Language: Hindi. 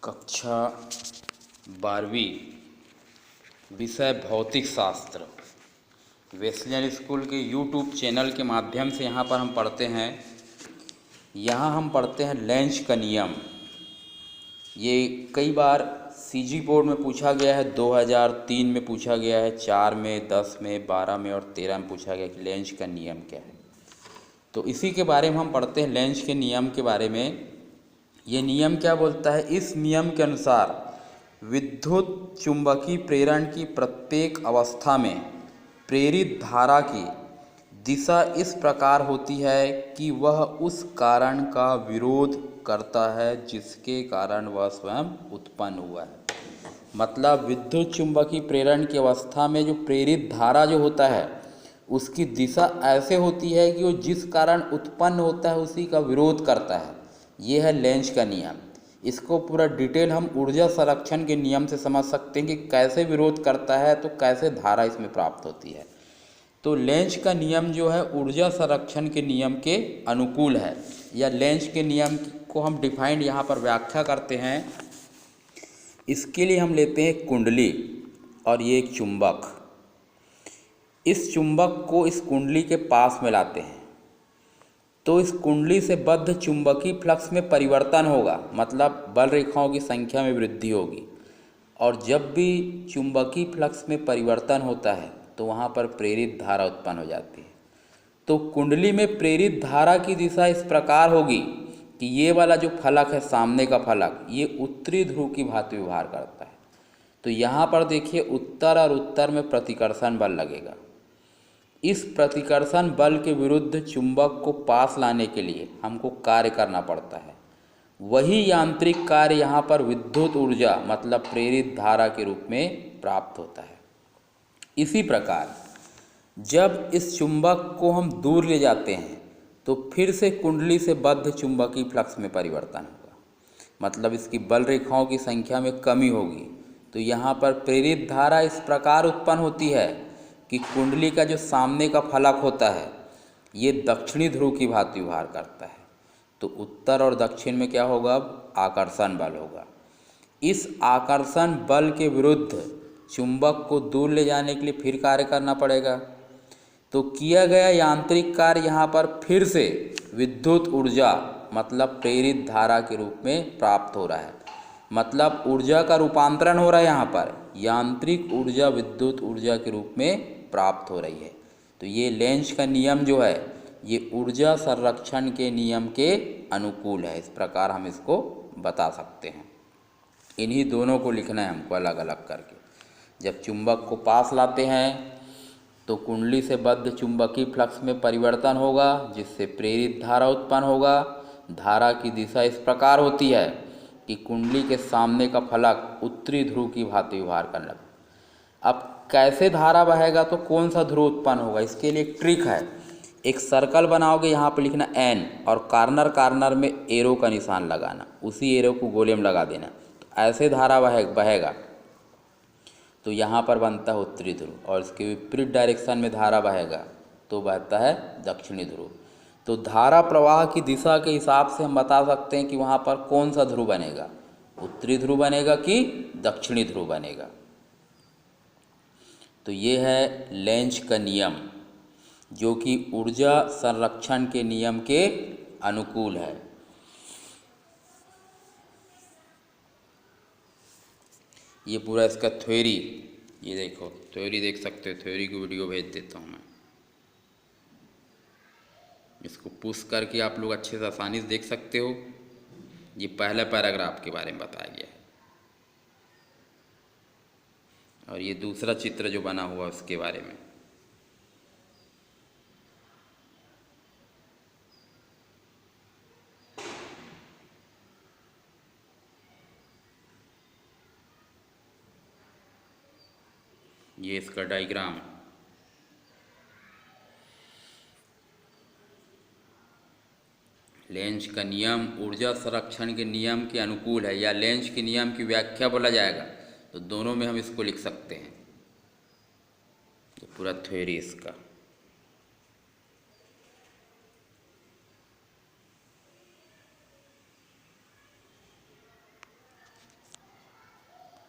कक्षा 12वीं विषय भौतिक शास्त्र वेस्लियन स्कूल के यूट्यूब चैनल के माध्यम से यहाँ पर हम पढ़ते हैं। यहाँ हम पढ़ते हैं लेंज का नियम। ये कई बार सीजी बोर्ड में पूछा गया है, 2003 में पूछा गया है, 4 में, 10 में, 12 में और 13 में पूछा गया कि लेंज का नियम क्या है। तो इसी के बारे में हम पढ़ते हैं, लेंज के नियम के बारे में। ये नियम क्या बोलता है? इस नियम के अनुसार विद्युत चुंबकीय प्रेरण की प्रत्येक अवस्था में प्रेरित धारा की दिशा इस प्रकार होती है कि वह उस कारण का विरोध करता है जिसके कारण वह स्वयं उत्पन्न हुआ है। मतलब विद्युत चुंबकीय प्रेरण की अवस्था में जो प्रेरित धारा जो होता है उसकी दिशा ऐसे होती है कि वो जिस कारण उत्पन्न होता है उसी का विरोध करता है। ये है लेंज का नियम। इसको पूरा डिटेल हम ऊर्जा संरक्षण के नियम से समझ सकते हैं कि कैसे विरोध करता है तो कैसे धारा इसमें प्राप्त होती है। तो लेंज का नियम जो है ऊर्जा संरक्षण के नियम के अनुकूल है, या लेंज के नियम को हम डिफाइंड यहाँ पर व्याख्या करते हैं। इसके लिए हम लेते हैं कुंडली और ये एक चुंबक। इस चुंबक को इस कुंडली के पास में लाते हैं तो इस कुंडली से बद्ध चुंबकीय फ्लक्स में परिवर्तन होगा, मतलब बल रेखाओं की संख्या में वृद्धि होगी। और जब भी चुंबकीय फ्लक्स में परिवर्तन होता है तो वहाँ पर प्रेरित धारा उत्पन्न हो जाती है। तो कुंडली में प्रेरित धारा की दिशा इस प्रकार होगी कि ये वाला जो फलक है, सामने का फलक, ये उत्तरी ध्रुव की भांति व्यवहार करता है। तो यहाँ पर देखिए उत्तर और उत्तर में प्रतिकर्षण बल लगेगा। इस प्रतिकर्षण बल के विरुद्ध चुंबक को पास लाने के लिए हमको कार्य करना पड़ता है। वही यांत्रिक कार्य यहाँ पर विद्युत ऊर्जा मतलब प्रेरित धारा के रूप में प्राप्त होता है। इसी प्रकार जब इस चुंबक को हम दूर ले जाते हैं तो फिर से कुंडली से बद्ध चुंबकीय फ्लक्स में परिवर्तन होगा, मतलब इसकी बल रेखाओं की संख्या में कमी होगी। तो यहाँ पर प्रेरित धारा इस प्रकार उत्पन्न होती है कि कुंडली का जो सामने का फलक होता है ये दक्षिणी ध्रुव की भांति व्यवहार करता है। तो उत्तर और दक्षिण में क्या होगा? अब आकर्षण बल होगा। इस आकर्षण बल के विरुद्ध चुंबक को दूर ले जाने के लिए फिर कार्य करना पड़ेगा। तो किया गया यांत्रिक कार्य यहाँ पर फिर से विद्युत ऊर्जा मतलब प्रेरित धारा के रूप में प्राप्त हो रहा है। मतलब ऊर्जा का रूपांतरण हो रहा है, यहाँ पर यांत्रिक ऊर्जा विद्युत ऊर्जा के रूप में प्राप्त हो रही है। तो ये लेंज का नियम जो है ये ऊर्जा संरक्षण के नियम के अनुकूल है। इस प्रकार हम इसको बता सकते हैं। इन्हीं दोनों को लिखना है हमको अलग अलग करके। जब चुंबक को पास लाते हैं तो कुंडली से बद्ध चुंबकीय फ्लक्स में परिवर्तन होगा जिससे प्रेरित धारा उत्पन्न होगा। धारा की दिशा इस प्रकार होती है कि कुंडली के सामने का फलक उत्तरी ध्रुव की भांति व्यवहार करने लगा। अब कैसे धारा बहेगा तो कौन सा ध्रुव उत्पन्न होगा, इसके लिए एक ट्रिक है। एक सर्कल बनाओगे, यहाँ पर लिखना एन और कॉर्नर कॉर्नर में एरो का निशान लगाना, उसी एरो को गोले में लगा देना। तो ऐसे धारा बहेगा। तो यहाँ पर बनता है उत्तरी ध्रुव और इसके विपरीत डायरेक्शन में धारा बहेगा तो बहता है दक्षिणी ध्रुव। तो धारा प्रवाह की दिशा के हिसाब से हम बता सकते हैं कि वहाँ पर कौन सा ध्रुव बनेगा, उत्तरी ध्रुव बनेगा कि दक्षिणी ध्रुव बनेगा। तो ये है लेंज का नियम जो कि ऊर्जा संरक्षण के नियम के अनुकूल है। ये पूरा इसका थ्योरी, ये देखो थ्योरी देख सकते हो। थ्योरी की वीडियो भेज देता हूँ मैं, इसको पुश करके आप लोग अच्छे से आसानी से देख सकते हो। ये पहला पैराग्राफ के बारे में बताया गया है और ये दूसरा चित्र जो बना हुआ उसके बारे में। ये इसका डायग्राम। लेंज का नियम ऊर्जा संरक्षण के नियम के अनुकूल है, या लेंज के नियम की व्याख्या बोला जाएगा तो दोनों में हम इसको लिख सकते हैं। तो पूरा थ्योरी इसका।